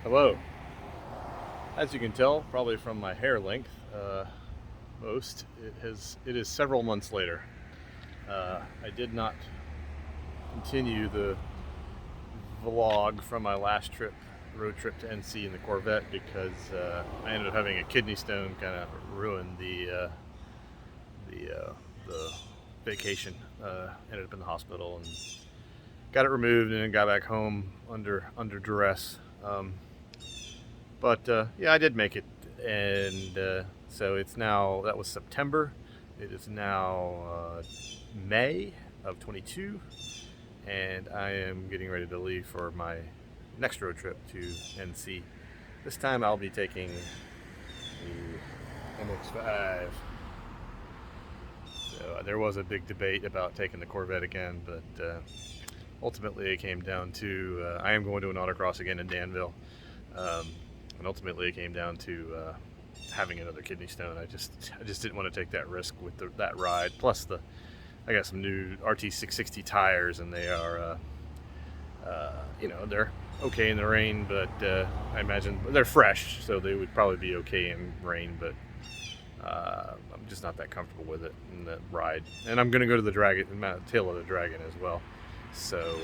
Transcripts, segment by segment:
Hello. As you can tell, probably from my hair length, it is several months later. I did not continue the vlog from my last road trip to NC in the Corvette because I ended up having a kidney stone, kind of ruined the vacation. Ended up in the hospital and got it removed, and then got back home under duress. But yeah, I did make it, and so it's now, that was September. It is now May of 22, and I am getting ready to leave for my next road trip to NC. This time I'll be taking the MX-5. So there was a big debate about taking the Corvette again, but ultimately it came down to I am going to an autocross again in Danville. And ultimately it came down to having another kidney stone. I just didn't want to take that risk with that ride. Plus I got some new RT660 tires, and they are they're okay in the rain, but I imagine they're fresh, so they would probably be okay in rain, but I'm just not that comfortable with it in the ride. And I'm going to go to the tail of the Dragon as well. So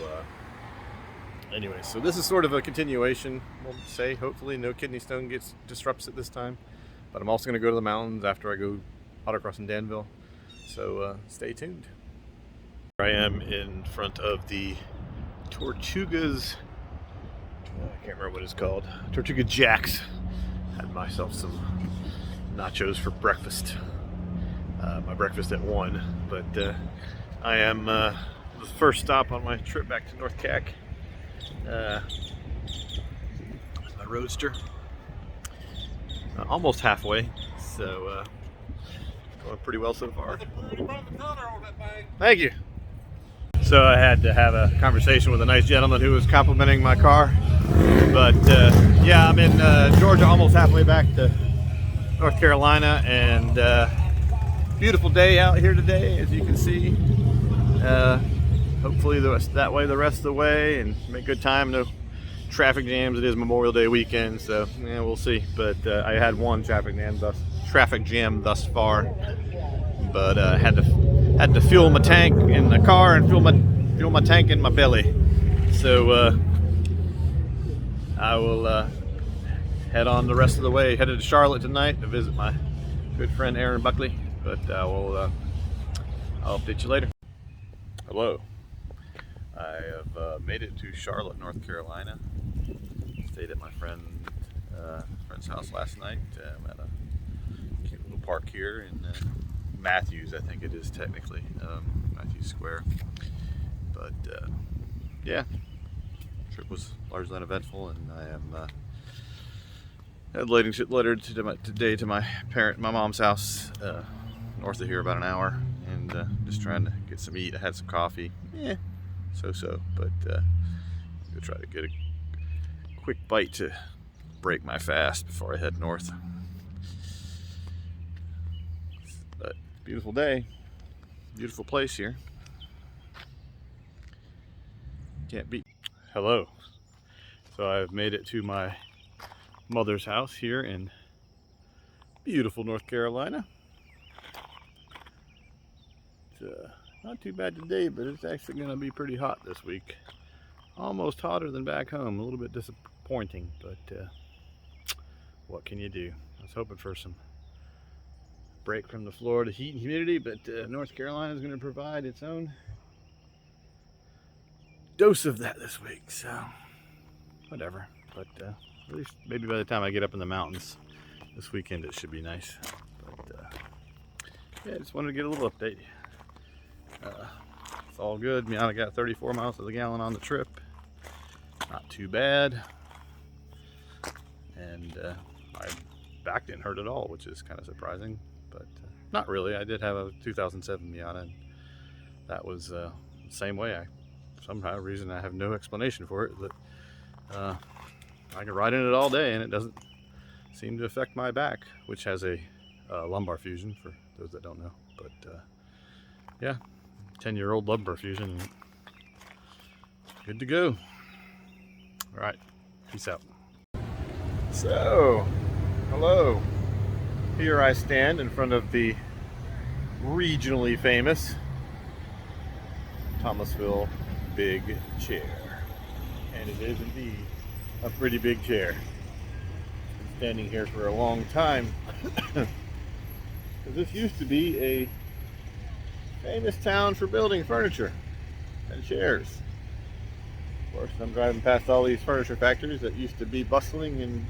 anyway, so this is sort of a continuation. We'll say hopefully no kidney stone disrupts it this time, but I'm also going to go to the mountains after I go autocross in Danville, so stay tuned. Here I am in front of the Tortugas. I can't remember what it's called. Tortuga Jacks. Had myself some nachos for breakfast. My breakfast at 1, but I am the first stop on my trip back to North Cac. My Roadster, almost halfway, so going pretty well so far. Thank you. So I had to have a conversation with a nice gentleman who was complimenting my car, but yeah, I'm in Georgia, almost halfway back to North Carolina, and beautiful day out here today, as you can see. Hopefully that way the rest of the way, and make good time. No traffic jams. It is Memorial Day weekend, so yeah, we'll see. But I had one traffic jam thus far, but had to fuel my tank in the car and fuel my tank in my belly. So I will head on the rest of the way. Headed to Charlotte tonight to visit my good friend Aaron Buckley. But I'll update you later. Hello. I have made it to Charlotte, North Carolina. Stayed at my friend's house last night. I'm at a cute little park here in Matthews, I think it is technically, Matthews Square. But yeah, trip was largely uneventful, and I am heading today to my mom's house north of here, about an hour, and just trying to get some eat. I had some coffee. So, but I'm gonna try to get a quick bite to break my fast before I head north. But beautiful day, beautiful place here. Can't beat. Hello. So I've made it to my mother's house here in beautiful North Carolina. It's not too bad today, but it's actually going to be pretty hot this week. Almost hotter than back home. A little bit disappointing, but what can you do? I was hoping for some break from the Florida heat and humidity, but North Carolina is going to provide its own dose of that this week, so whatever. But at least maybe by the time I get up in the mountains this weekend, it should be nice. But yeah, I just wanted to get a little update. It's all good. I mean, I got 34 miles to the gallon on the trip. Not too bad. And my back didn't hurt at all, which is kind of surprising, but not really. I did have a 2007 Miata, and that was the same way. Somehow reason I have no explanation for it, that I can ride in it all day and it doesn't seem to affect my back, which has a lumbar fusion, for those that don't know. But yeah, 10-year-old lumbar fusion, good to go. All right, peace out. So, hello. Here I stand in front of the regionally famous Thomasville Big Chair. And it is indeed a pretty big chair. Been standing here for a long time. This used to be a famous town for building furniture and chairs. Of course, I'm driving past all these furniture factories that used to be bustling and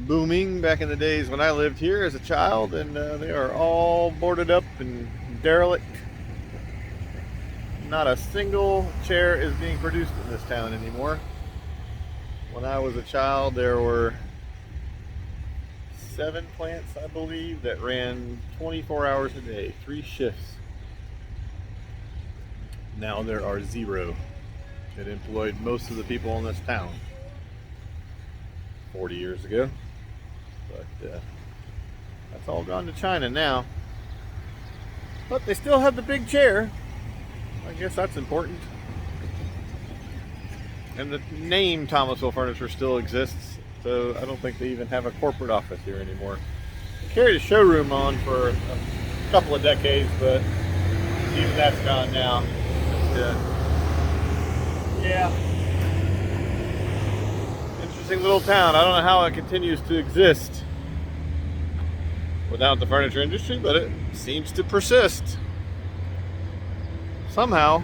booming back in the days when I lived here as a child, and they are all boarded up and derelict. Not a single chair is being produced in this town anymore. When I was a child, there were 7 plants, I believe, that ran 24 hours a day, 3 shifts. Now there are 0 that employed most of the people in this town 40 years ago. But that's all gone to China now. But they still have the big chair. I guess that's important. And the name Thomasville Furniture still exists, so I don't think they even have a corporate office here anymore. They carried a showroom on for a couple of decades, but even that's gone now. But, yeah. Interesting little town. I don't know how it continues to exist without the furniture industry, but it seems to persist. Somehow.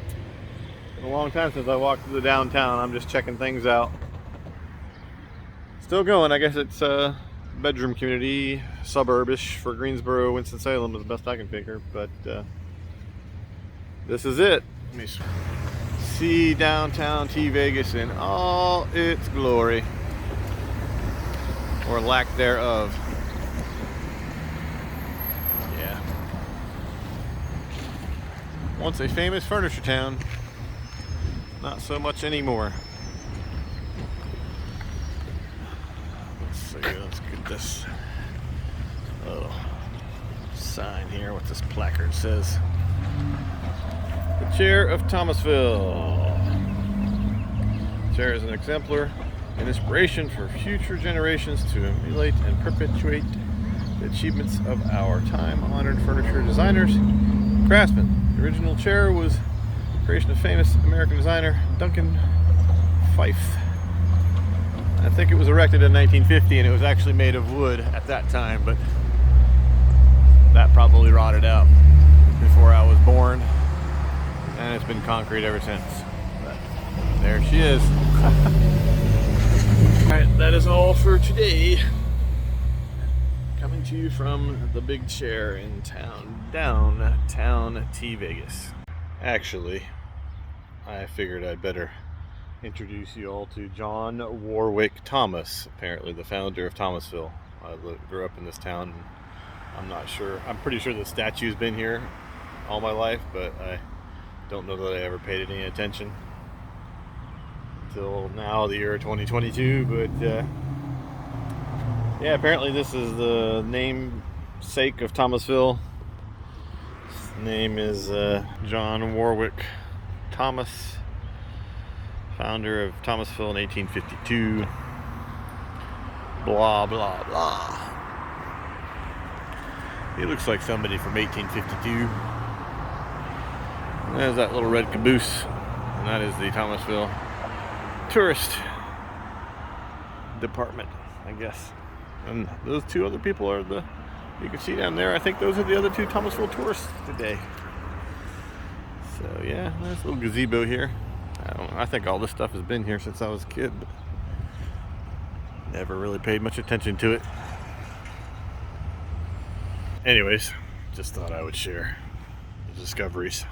It's been a long time since I walked through the downtown. I'm just checking things out. Still going. I guess it's a bedroom community, suburbish for Greensboro, Winston-Salem is the best I can figure, but this is it. Let me see downtown T Vegas in all its glory, or lack thereof. Yeah. Once a famous furniture town, not so much anymore. Let's see, let's get this little sign here, what this placard says. The Chair of Thomasville. The chair is an exemplar and inspiration for future generations to emulate and perpetuate the achievements of our time-honored furniture designers and craftsmen. The original chair was the creation of famous American designer Duncan Fife. I think it was erected in 1950, and it was actually made of wood at that time, but that probably rotted out before I was born. And it's been concrete ever since. But there she is. Alright, that is all for today. Coming to you from the big chair in town, downtown T Vegas. Actually, I figured I'd better introduce you all to John Warwick Thomas, apparently the founder of Thomasville. I grew up in this town. I'm not sure. I'm pretty sure the statue's been here all my life, but I don't know that I ever paid any attention until now, the year 2022. But yeah, apparently this is the namesake of Thomasville. His name is John Warwick Thomas, founder of Thomasville in 1852. Blah blah blah. He looks like somebody from 1852. There's that little red caboose, and that is the Thomasville Tourist Department, I guess. And those 2 other people are you can see down there, I think those are the other 2 Thomasville tourists today. So yeah, nice little gazebo here. I think all this stuff has been here since I was a kid, but never really paid much attention to it. Anyways, just thought I would share the discoveries.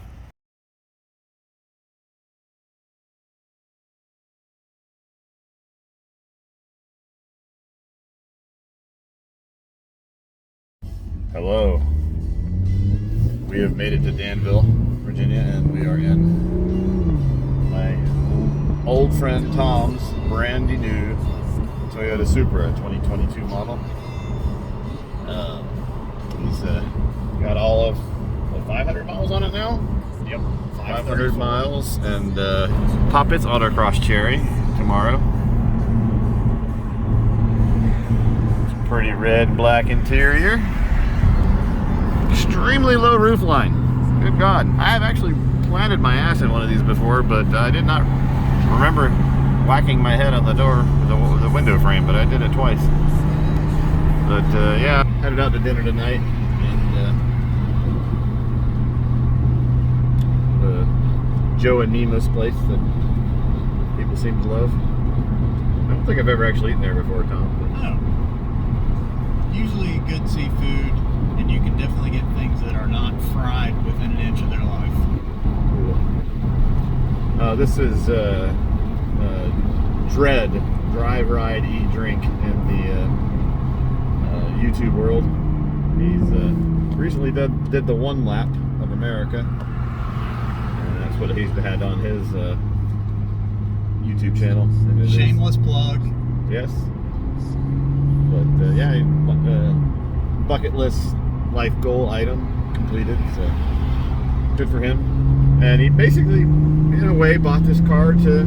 Hello. We have made it to Danville, Virginia, and we are in my old friend Tom's brand new Toyota Supra 2022 model. He's got all of 500 miles on it now. Yep. 500 miles, and Pop It's Autocross Cherry tomorrow. Pretty red and black interior. Extremely low roof line. Good God. I have actually planted my ass in one of these before, but I did not remember whacking my head on the door, the window frame, but I did it twice. But yeah, headed out to dinner tonight, and Joe and Nemo's place that people seem to love. I don't think I've ever actually eaten there before, Tom. But. No. Usually good seafood, and you can definitely get things that are not fried within an inch of their life. Cool. This is Dread, Drive, Ride, Eat, Drink in the YouTube world. He's recently did the one lap of America, and that's what he's had on his YouTube channel. And shameless plug. Yes, but yeah, bucket list life goal item completed. So good for him. And he basically, in a way, bought this car to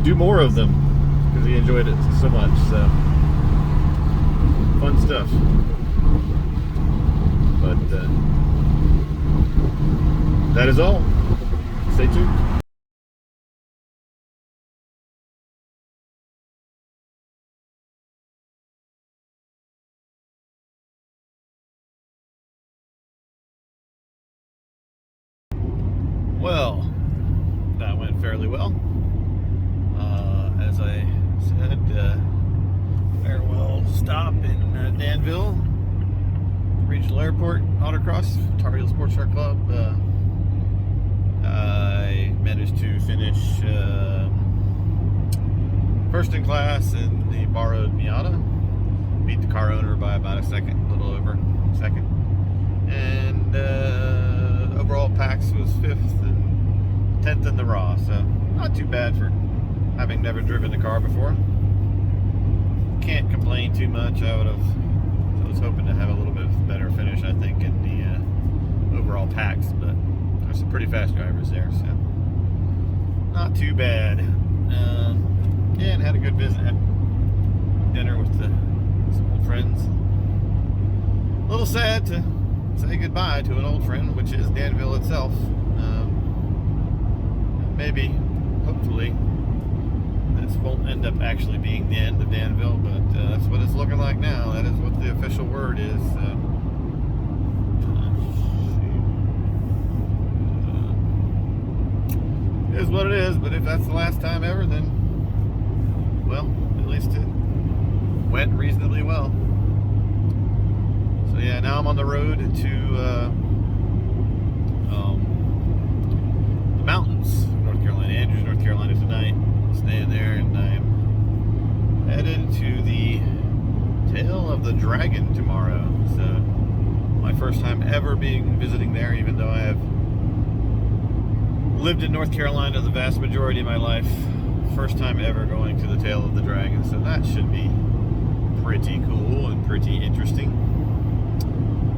do more of them because he enjoyed it so much. So fun stuff. But that is all. Stay tuned. Well, that went fairly well. As I said, farewell stop in Danville Regional Airport, Autocross, Tar Heel Sports Car Club. I managed to finish first in class in the borrowed Miata. Beat the car owner by about a second, a little over a second. And overall PAX was 5th and 10th in the Raw, so not too bad for having never driven a car before. Can't complain too much. I was hoping to have a little bit better finish, I think, in the overall PAX, but there's some pretty fast drivers there, so not too bad. Yeah, and had a good visit. Had dinner with some old friends. A little sad to say goodbye to an old friend, which is Danville itself. Maybe, hopefully, this won't end up actually being the end of Danville, but that's what it's looking like now. That is what the official word is. It is what it is, but if that's the last time ever, then, well, at least it went reasonably well. So yeah, now I'm on the road to the mountains, North Carolina, Andrews, North Carolina tonight. Staying there, and I'm headed to the Tail of the Dragon tomorrow. So my first time ever visiting there, even though I have lived in North Carolina the vast majority of my life. First time ever going to the Tail of the Dragon, so that should be pretty cool and pretty interesting.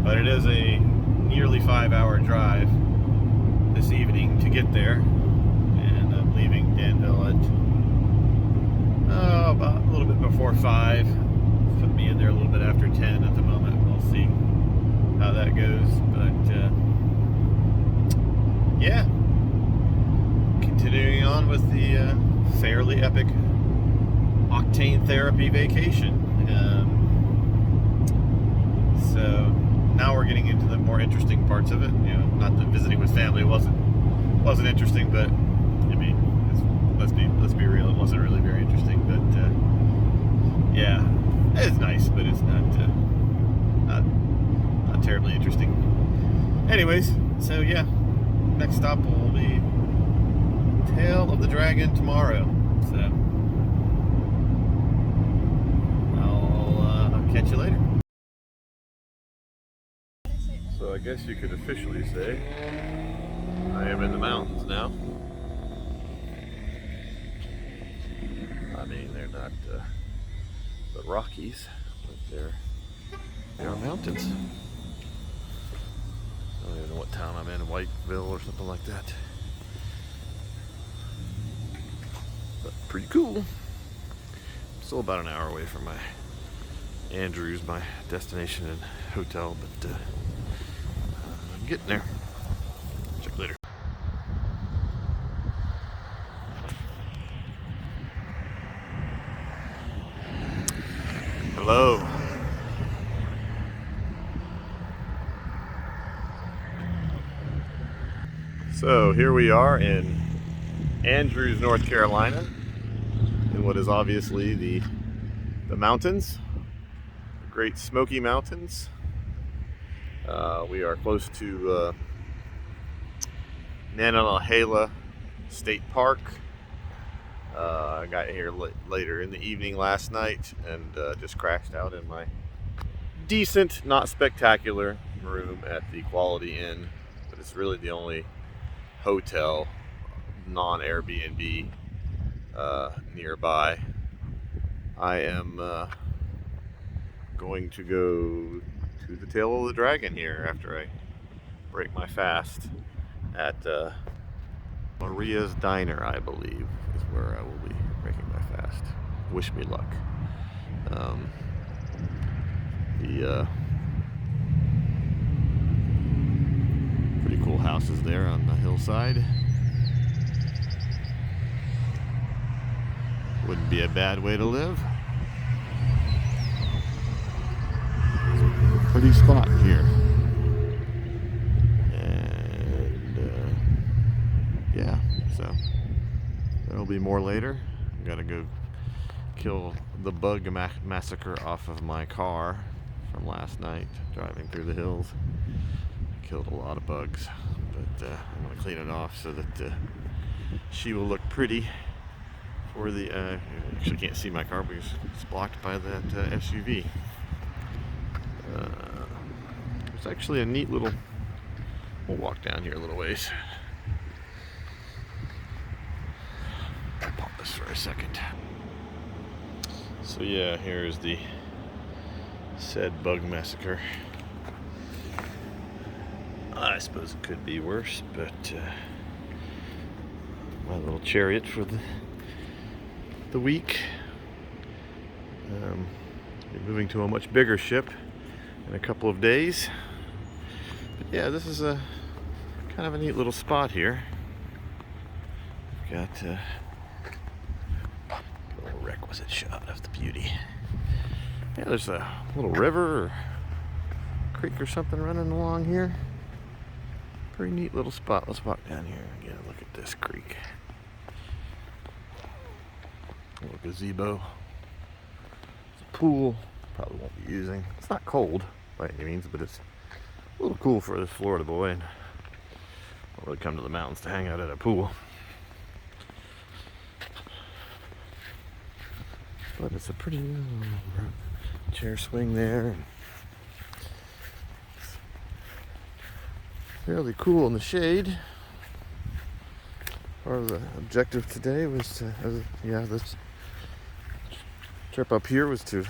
But it is a nearly 5-hour drive this evening to get there, and I'm leaving Danville at about a little bit before 5. Put me in there a little bit after 10 at the moment. We'll see how that goes, but yeah, continuing on with the fairly epic octane therapy vacation. So now we're getting into the more interesting parts of it. You know, not that visiting with family wasn't interesting, but I mean, let's be real, it wasn't really very interesting. But yeah, it's nice, but it's not terribly interesting. Anyways, so yeah, next stop will be Tail of the Dragon tomorrow. So I'll catch you later. So I guess you could officially say I am in the mountains now. I mean, they're not the Rockies, but they are mountains. I don't even know what town I'm in, Whiteville or something like that. But pretty cool. Still about an hour away from my Andrews, my destination and hotel, but I'm getting there. Check later. Hello. So here we are in Andrews, North Carolina, in what is obviously the mountains, the Great Smoky Mountains. We are close to Nantahala State Park. I got here later in the evening last night and just crashed out in my decent, not spectacular room at the Quality Inn, but it's really the only hotel, non-Airbnb, nearby. I am going to go to the Tail of the Dragon here after I break my fast at Maria's Diner, I believe, is where I will be breaking my fast. Wish me luck. The pretty cool houses there on the hillside. Wouldn't be a bad way to live. Pretty spot here. And yeah, so there'll be more later. Gotta go kill the bug massacre off of my car from last night driving through the hills. Killed a lot of bugs, but I'm gonna clean it off so that she will look pretty for the actually can't see my car because it's blocked by that SUV. It's actually a neat little, we'll walk down here a little ways. I'll pop this for a second. So yeah, here's the said bug massacre. I suppose it could be worse, but my little chariot for the week. Be moving to a much bigger ship in a couple of days. But yeah, this is a kind of a neat little spot here. Got a little requisite shot of the beauty. Yeah, there's a little river or creek or something running along here. Pretty neat little spot. Let's walk down here and get a look at this creek. A little gazebo. It's a pool. Probably won't be using. It's not cold by any means, but it's a little cool for this Florida boy. And don't really come to the mountains to hang out at a pool. But it's a pretty chair swing there. Fairly cool in the shade. Part of the objective today was to, this trip up here was to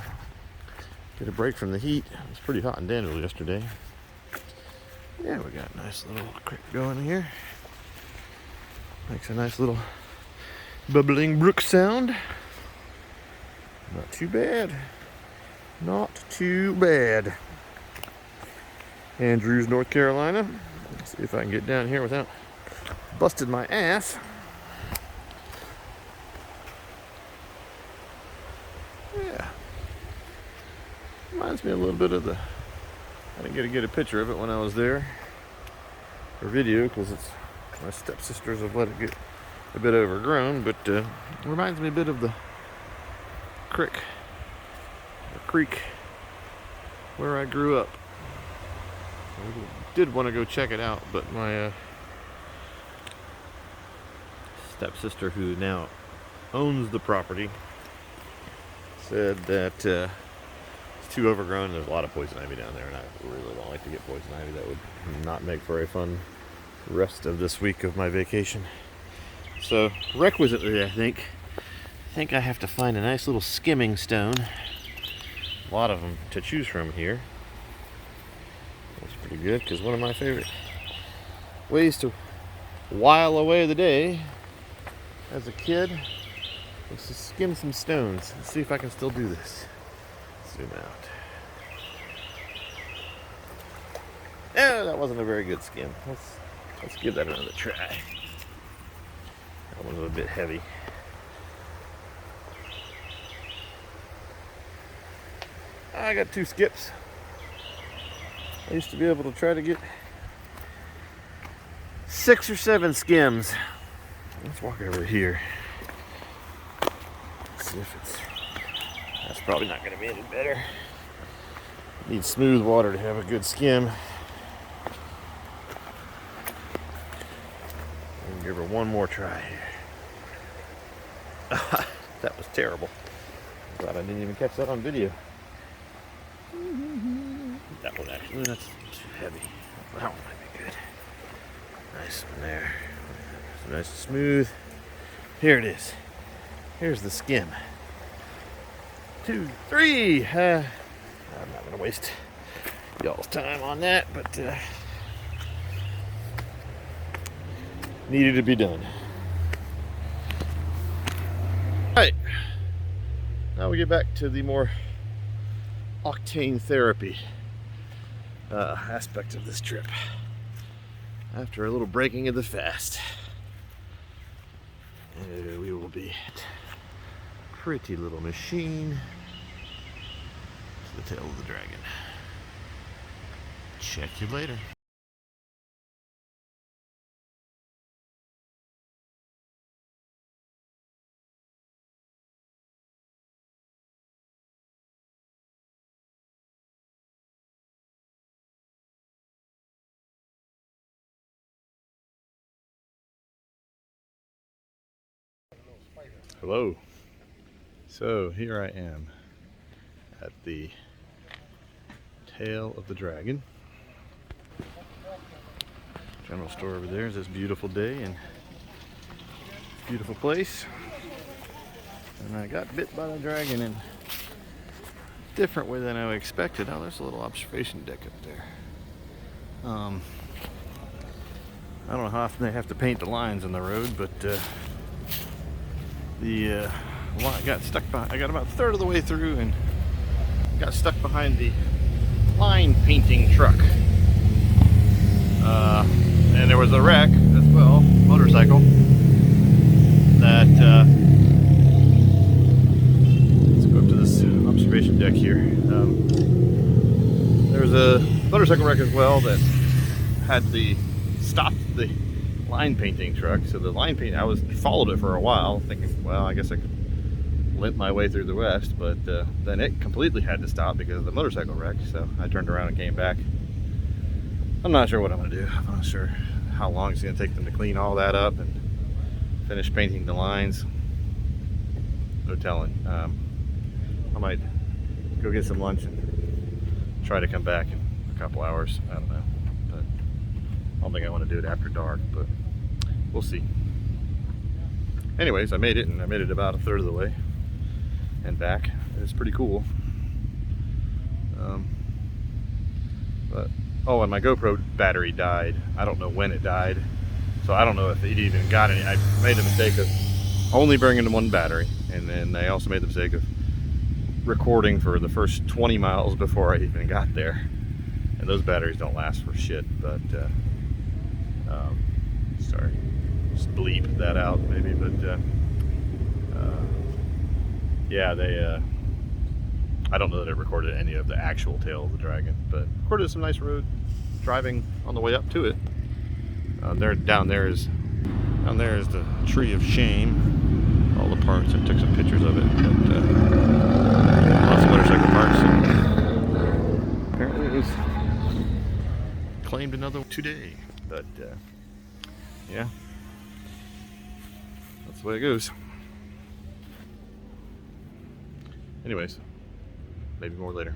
get a break from the heat. It was pretty hot in Danville yesterday. Yeah, we got a nice little creek going here. Makes a nice little bubbling brook sound. Not too bad. Not too bad. Andrews, North Carolina. Let's see if I can get down here without busting my ass. Yeah. Reminds me a little bit of the, I didn't get to get a picture of it when I was there for video because it's my stepsisters have let it get a bit overgrown, but reminds me a bit of the creek where I grew up. I did want to go check it out, but my stepsister, who now owns the property, said that it's too overgrown. There's a lot of poison ivy down there, and I really don't like to get poison ivy. That would not make for a fun rest of this week of my vacation. So, requisitely, I think I have to find a nice little skimming stone. A lot of them to choose from here. That's pretty good, because one of my favorite ways to while away the day as a kid was to skim some stones. Let's see if I can still do this. Zoom out. Yeah, that wasn't a very good skim. Let's give that another try. That one was a bit heavy. I got 2 skips. I used to be able to try to get 6 or 7 skims. Let's walk over here. Let's see if that's probably not going to be any better. Need smooth water to have a good skim. And give her one more try here. That was terrible. I'm glad I didn't even catch that on video. That one actually, that's too heavy. That one might be good. Nice one there. So nice and smooth. Here it is. Here's the skim. 2, 3. I'm not going to waste y'all's time on that, but needed to be done. Alright. Now we get back to the more octane therapy aspect of this trip. After a little breaking of the fast, we will be pretty little machine to the tail of the dragon. Check you later. Hello. So here I am at the tail of the dragon. General store over there is this beautiful day and beautiful place. And I got bit by the dragon in a different way than I expected. Oh, there's a little observation deck up there. I don't know how often they have to paint the lines in the road, but I got stuck behind. I got about a third of the way through and got stuck behind the line painting truck. And there was a wreck as well, motorcycle. That let's go up to this observation deck here. There was a motorcycle wreck as well that had stopped the line painting truck. So the line paint, I followed it for a while, thinking, well, I guess I could limp my way through the west, but then it completely had to stop because of the motorcycle wreck. So I turned around and came back. I'm not sure what I'm gonna do. I'm not sure how long it's gonna take them to clean all that up and finish painting the lines. No telling. I might go get some lunch and try to come back in a couple hours. I don't know, but I don't think I want to do it after dark, but we'll see. Anyways, I made it, and I made it about a third of the way and back. It's pretty cool. Oh, and my GoPro battery died. I don't know when it died, so I don't know if it even got any. I made the mistake of only bringing one battery, and then I also made the mistake of recording for the first 20 miles before I even got there, and those batteries don't last for shit. But sorry, just bleep that out maybe. But yeah, they I don't know that it recorded any of the actual tail of the dragon, but recorded some nice road driving on the way up to it. Down there is the tree of shame, all the parts. I took some pictures of it, but lots of motorcycle parts. And apparently it was claimed another today, but yeah, that's the way it goes. Anyways, maybe more later.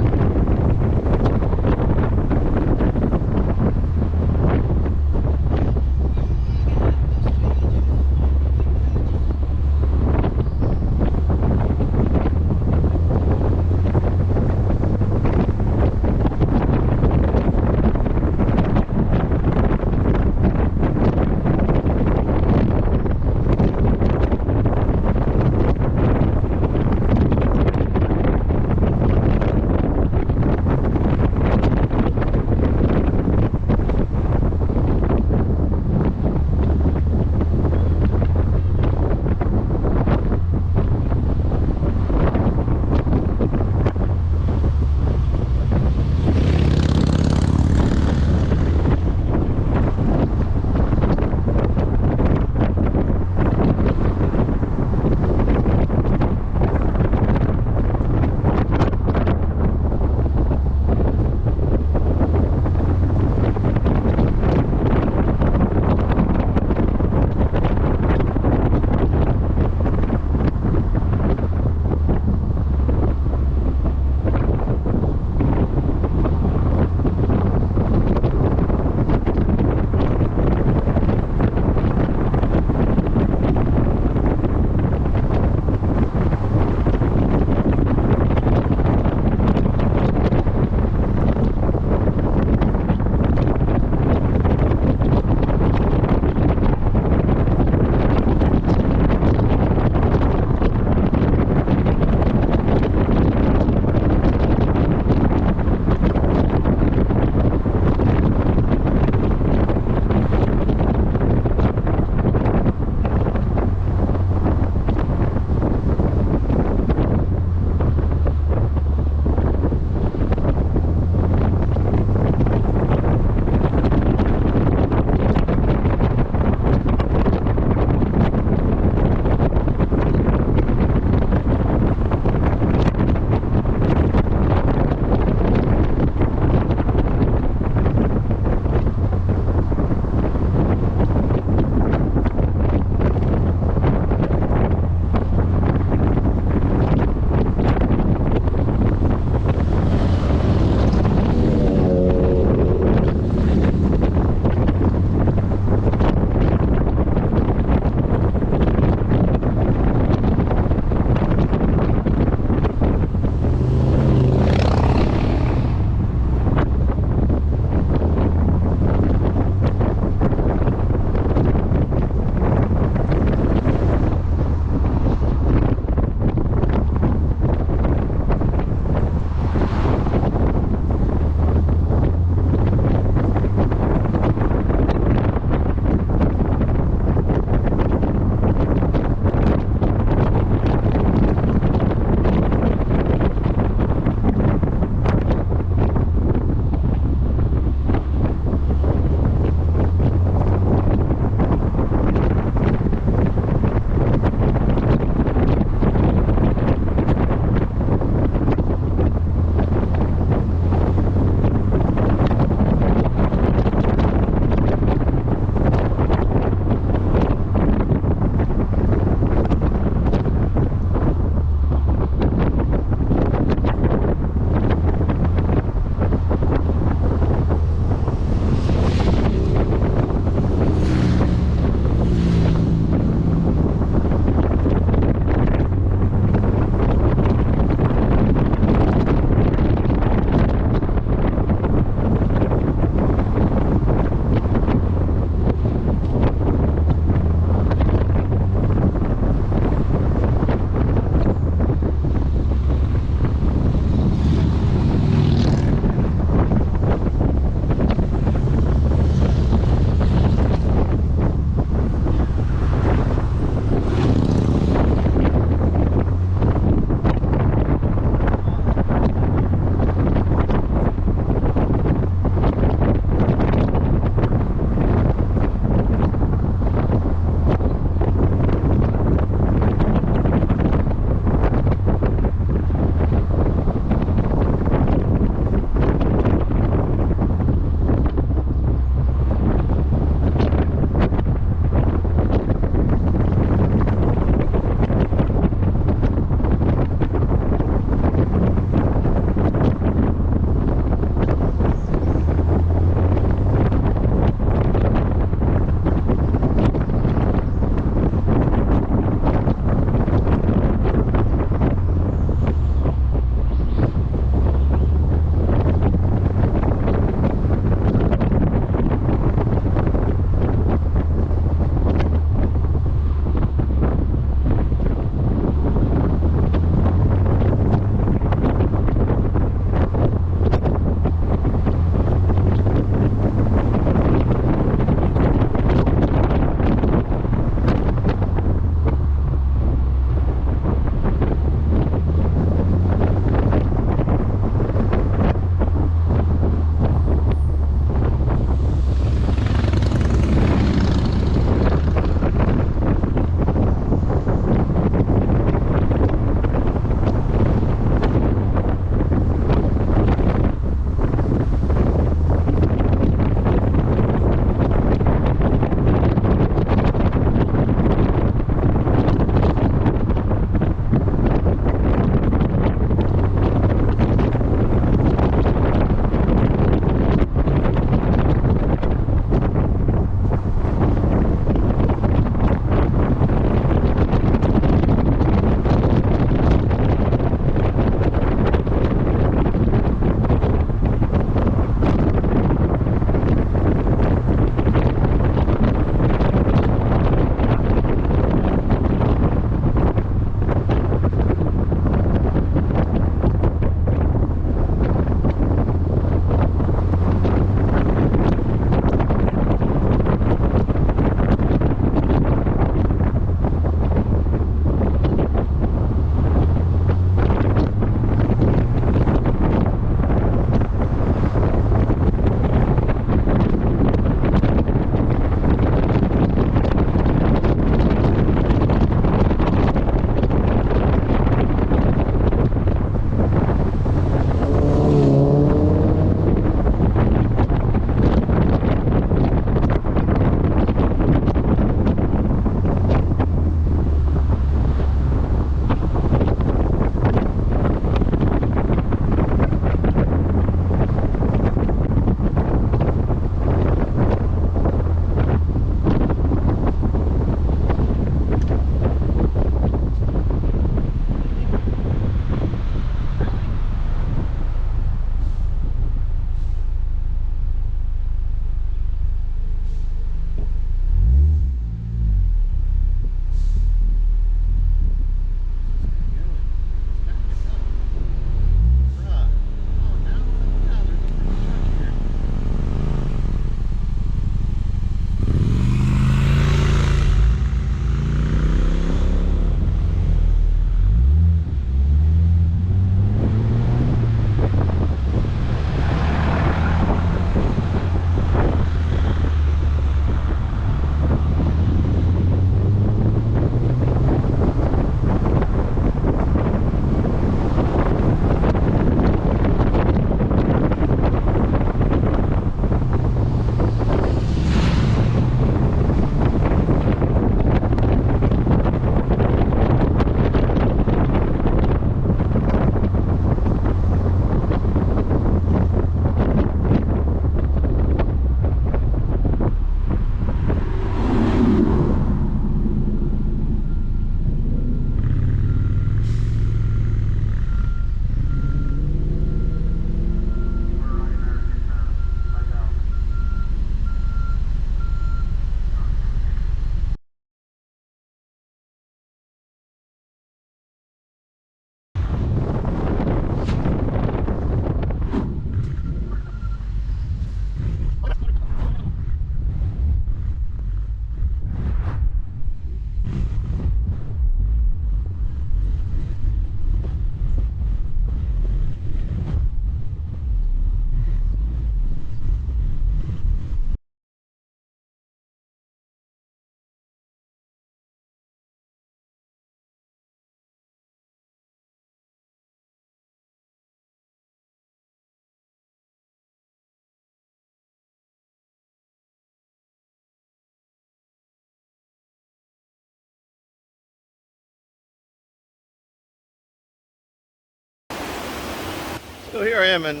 So here I am in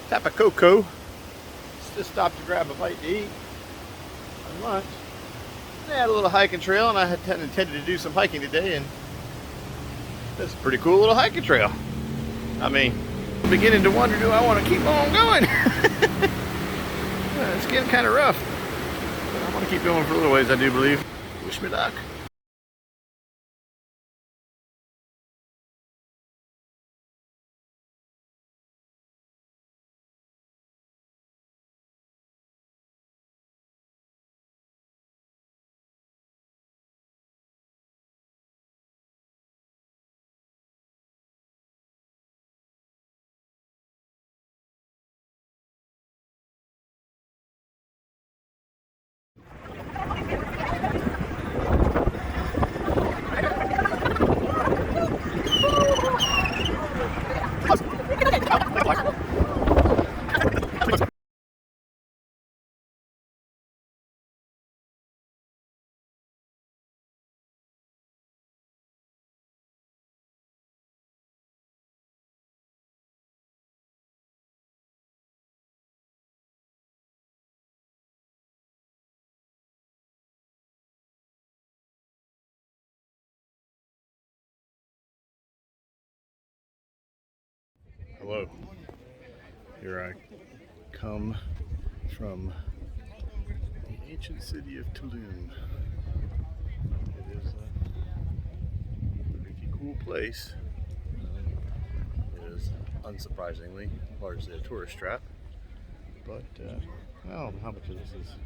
Tapacoco. Just stopped to grab a bite to eat on lunch. They had a little hiking trail, and I had intended to do some hiking today, and that's a pretty cool little hiking trail. I mean, I'm beginning to wonder, do I want to keep on going? It's getting kind of rough, but I want to keep going for a little ways, I do believe. Wish me luck. Hello. Here I come from the ancient city of Tulum. It is a pretty cool place. It is unsurprisingly largely a tourist trap, but I don't know how much of this is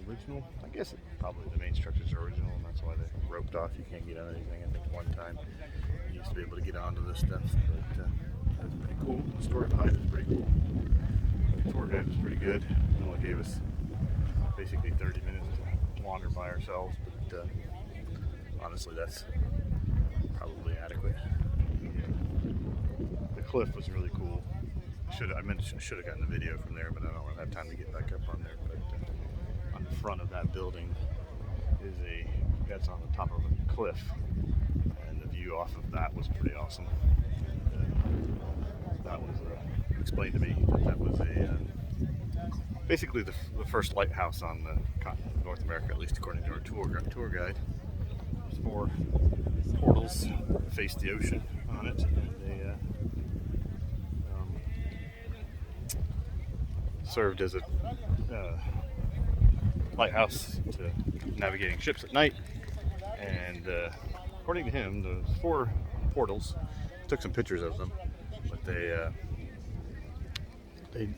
original. I guess probably the main structures are original, and that's why they roped off. You can't get on anything. I think one time you used to be able to get onto this stuff, but that's pretty cool. The story behind it is pretty cool. The tour guide was pretty good. It only gave us basically 30 minutes to wander by ourselves, but honestly, that's probably adequate. The cliff was really cool. I should have gotten the video from there, but I don't have time to get back up on there. But on the front of that building is that's on the top of a cliff, and the view off of that was pretty awesome. That was explained to me that was basically the first lighthouse on the continent of North America, at least according to our tour guide. There's 4 portals that face the ocean on it. They served as a lighthouse to navigating ships at night, and according to him, the 4 portals, took some pictures of them, but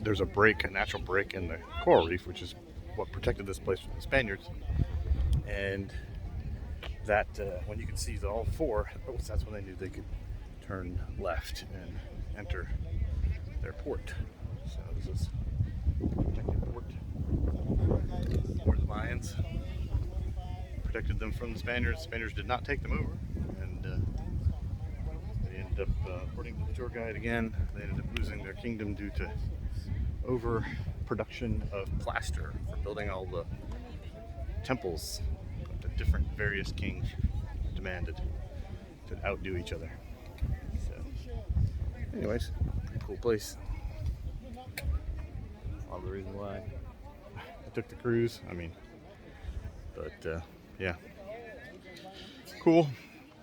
there's a natural break in the coral reef, which is what protected this place from the Spaniards, and that when you could see all 4, that's when they knew they could turn left and enter their port. So this is protected port for the Mayans. Protected them from the Spaniards. The Spaniards did not take them over, and they ended up, according to the tour guide again, they ended up losing their kingdom due to overproduction of plaster for building all the temples that different various kings demanded to outdo each other. So, anyways, pretty cool place. All the reason why I took the cruise. But yeah, cool.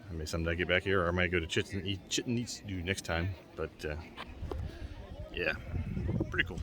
I may someday get back here, or I might go to Chichen Itza next time. But yeah, pretty cool.